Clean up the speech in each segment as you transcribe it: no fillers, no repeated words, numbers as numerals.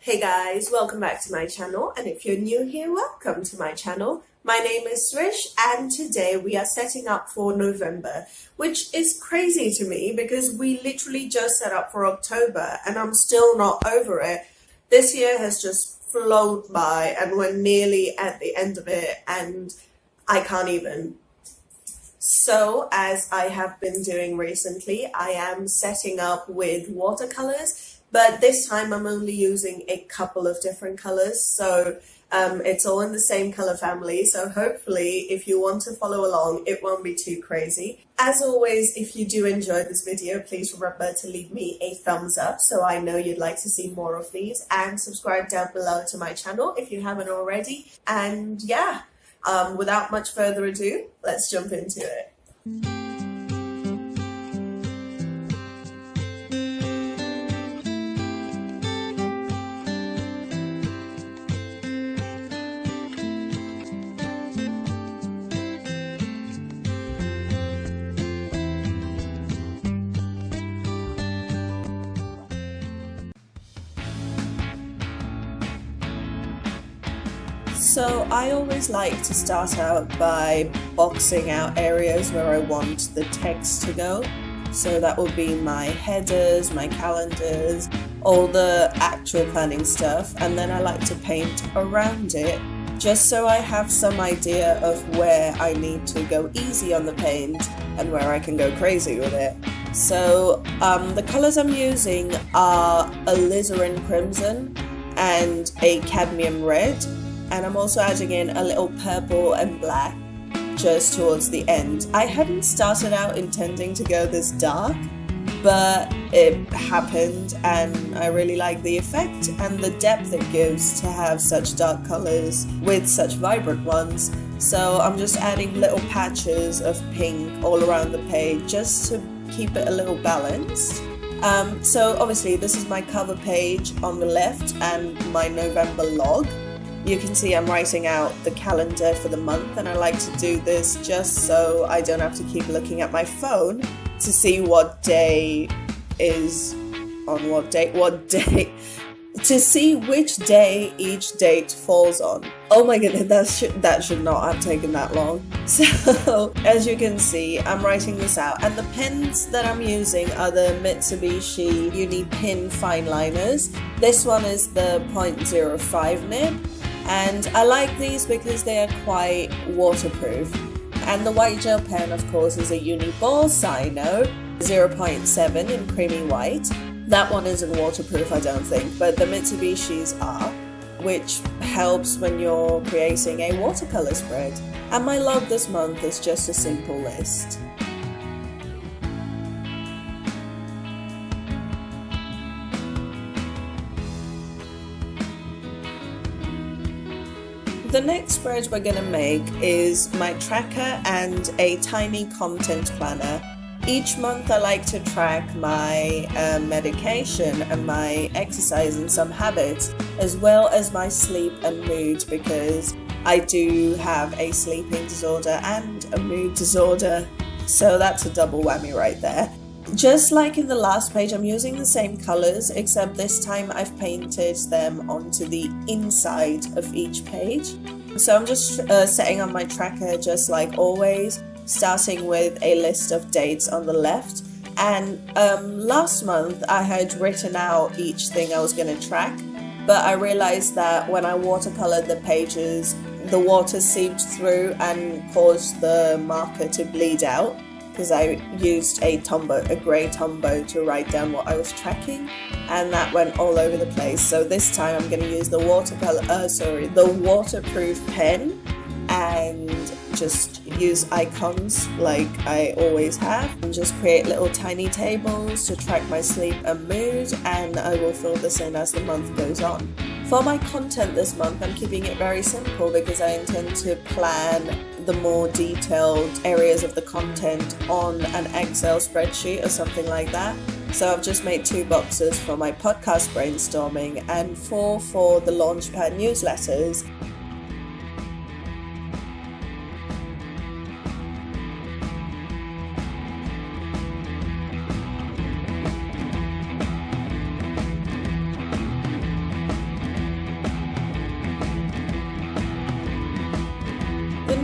Hey guys, welcome back to my channel, and if you're new here, welcome to my channel. My name is Srish, and today we are setting up for November, which is crazy to me because we literally just set up for October and I'm still not over it. This year has just flown by and we're nearly at the end of it and I can't even. So as I have been doing recently, I am setting up with watercolors. But this time I'm only using a couple of different colors, so it's all in the same color family. So hopefully if you want to follow along, it won't be too crazy. As always, if you do enjoy this video, please remember to leave me a thumbs up so I know you'd like to see more of these, and subscribe down below to my channel if you haven't already. And yeah, without much further ado, let's jump into it. So I always like to start out by boxing out areas where I want the text to go. So that will be my headers, my calendars, all the actual planning stuff, and then I like to paint around it just so I have some idea of where I need to go easy on the paint and where I can go crazy with it. So the colors I'm using are alizarin crimson and a cadmium red. And I'm also adding in a little purple and black just towards the end. I hadn't started out intending to go this dark, but it happened and I really like the effect and the depth it gives to have such dark colors with such vibrant ones. So I'm just adding little patches of pink all around the page just to keep it a little balanced. So obviously this is my cover page on the left and my November log. You can see I'm writing out the calendar for the month, and I like to do this just so I don't have to keep looking at my phone to see what day is on what date, to see which day each date falls on. Oh my goodness, that should not have taken that long. So as you can see, I'm writing this out, and the pens that I'm using are the Mitsubishi Uni Pin Fineliners. This one is the 0.05 nib. And I like these because they are quite waterproof. And the white gel pen, of course, is a Uni Sino 0.7 in creamy white. That one isn't waterproof, I don't think, but the Mitsubishis are, which helps when you're creating a watercolor spread. And my log this month is just a simple list. The next spread we're going to make is my tracker and a tiny content planner. Each month I like to track my medication and my exercise and some habits, as well as my sleep and mood, because I do have a sleeping disorder and a mood disorder, so that's a double whammy right there. Just like in the last page, I'm using the same colors, except this time I've painted them onto the inside of each page. So I'm just setting on my tracker just like always, starting with a list of dates on the left. And last month I had written out each thing I was going to track, but I realized that when I watercolored the pages, the water seeped through and caused the marker to bleed out, because I used a grey Tombow to write down what I was tracking, and that went all over the place. So this time I'm going to use the waterproof pen and just use icons like I always have, and just create little tiny tables to track my sleep and mood, and I will fill this in as the month goes on. For my content this month, I'm keeping it very simple because I intend to plan the more detailed areas of the content on an Excel spreadsheet or something like that. So I've just made 2 boxes for my podcast brainstorming and 4 for the Launchpad newsletters.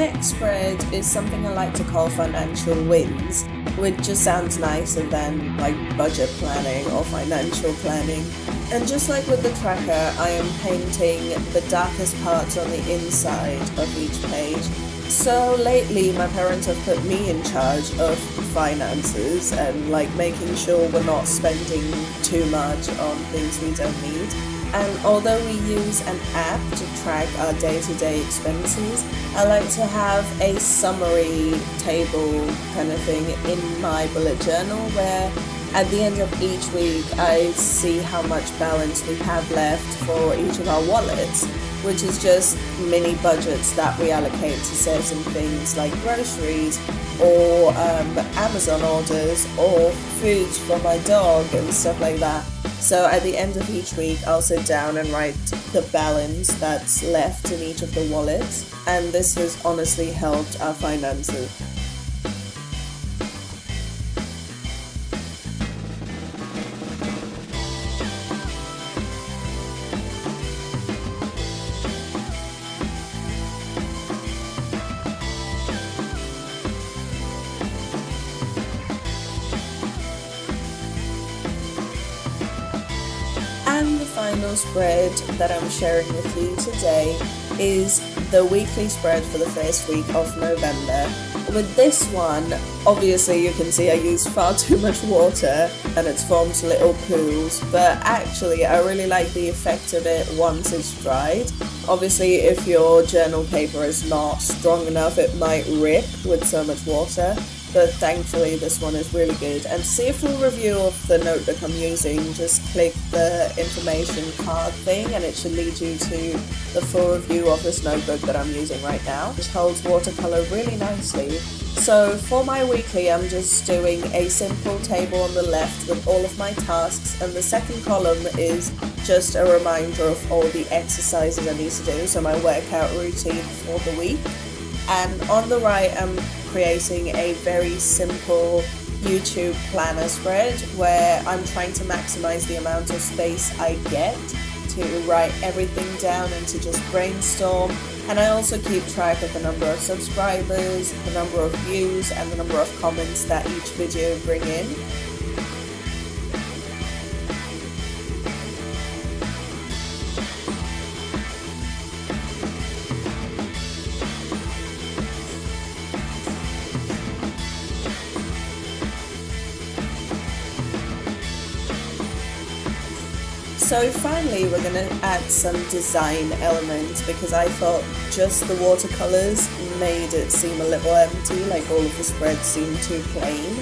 next spread is something I like to call financial wins, which just sounds nicer than like budget planning or financial planning. And just like with the tracker, I am painting the darkest parts on the inside of each page. So lately my parents have put me in charge of finances and like making sure we're not spending too much on things we don't need. And although we use an app to track our day-to-day expenses, I like to have a summary table kind of thing in my bullet journal where at the end of each week I see how much balance we have left for each of our wallets, which is just mini budgets that we allocate to certain things like groceries or Amazon orders or foods for my dog and stuff like that. So at the end of each week, I'll sit down and write the balance that's left in each of the wallets, and this has honestly helped our finances. And the final spread that I'm sharing with you today is the weekly spread for the first week of November. With this one, obviously you can see I use far too much water and it's formed little pools, but actually I really like the effect of it once it's dried. Obviously if your journal paper is not strong enough, it might rip with so much water. But thankfully this one is really good. And to see a full review of the notebook I'm using, just click the information card thing and it should lead you to the full review of this notebook that I'm using right now, which holds watercolor really nicely. So for my weekly, I'm just doing a simple table on the left with all of my tasks, and the second column is just a reminder of all the exercises I need to do, so my workout routine for the week. And on the right, I'm creating a very simple YouTube planner spread where I'm trying to maximize the amount of space I get to write everything down and to just brainstorm. And I also keep track of the number of subscribers, the number of views, and the number of comments that each video bring in. So finally we're going to add some design elements because I thought just the watercolours made it seem a little empty, like all of the spreads seemed too plain.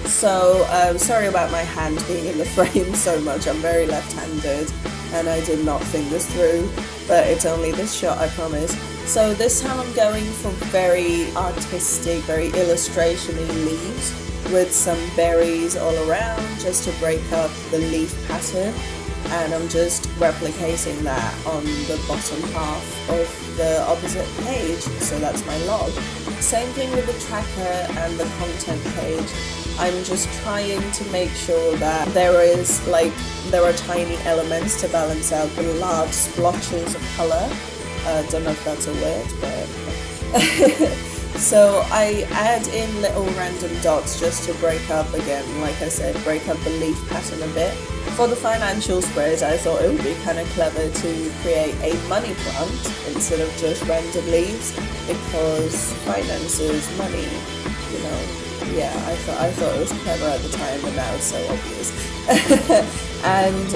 So sorry about my hand being in the frame so much, I'm very left-handed and I did not think this through, but it's only this shot, I promise. So this time I'm going for very artistic, very illustration-y leaves with some berries all around just to break up the leaf pattern. And I'm just replicating that on the bottom half of the opposite page, so that's my log. Same thing with the tracker and the content page. I'm just trying to make sure that there are tiny elements to balance out the large splotches of colour. Don't know if that's a word, but so I add in little random dots just to break up, again, like I said, break up the leaf pattern a bit. For the financial spread, I thought it would be kind of clever to create a money plant instead of just random leaves, because finances, money, you know. Yeah, I thought it was clever at the time, but now it's so obvious. And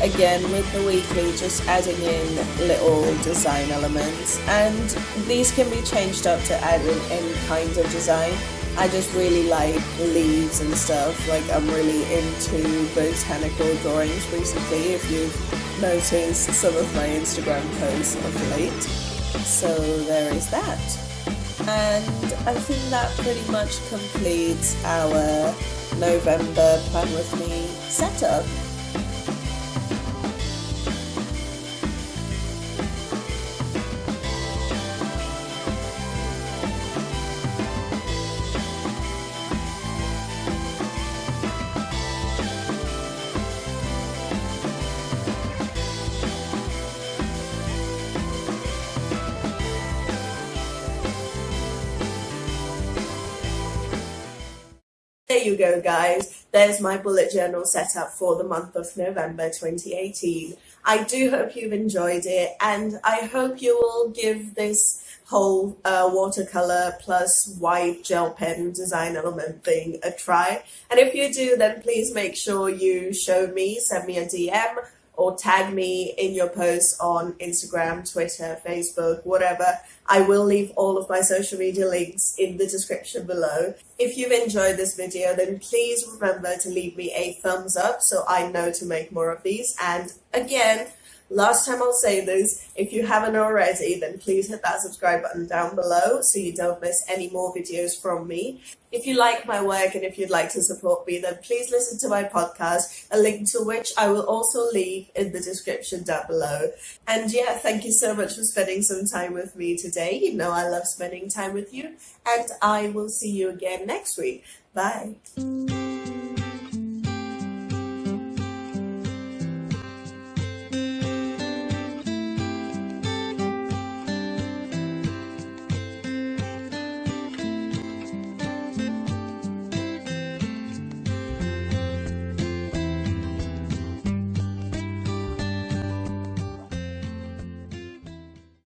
again, with the weekly, just adding in little design elements, and these can be changed up to add in any kind of design. I just really like leaves and stuff. Like, I'm really into botanical drawings recently, if you've noticed some of my Instagram posts of late. So there is that. And I think that pretty much completes our November Plan With Me setup. there you go, guys. There's my bullet journal set up for the month of November 2018. I do hope you've enjoyed it, and I hope you will give this whole watercolor plus white gel pen design element thing a try. And if you do, then please make sure you show me, send me a DM, or tag me in your posts on Instagram, Twitter, Facebook, whatever. I will leave all of my social media links in the description below. If you've enjoyed this video, then please remember to leave me a thumbs up so I know to make more of these. And again, last time I'll say this, if you haven't already, then please hit that subscribe button down below so you don't miss any more videos from me. If you like my work and if you'd like to support me, then please listen to my podcast, a link to which I will also leave in the description down below. And yeah, thank you so much for spending some time with me today. You know I love spending time with you, and I will see you again next week. Bye.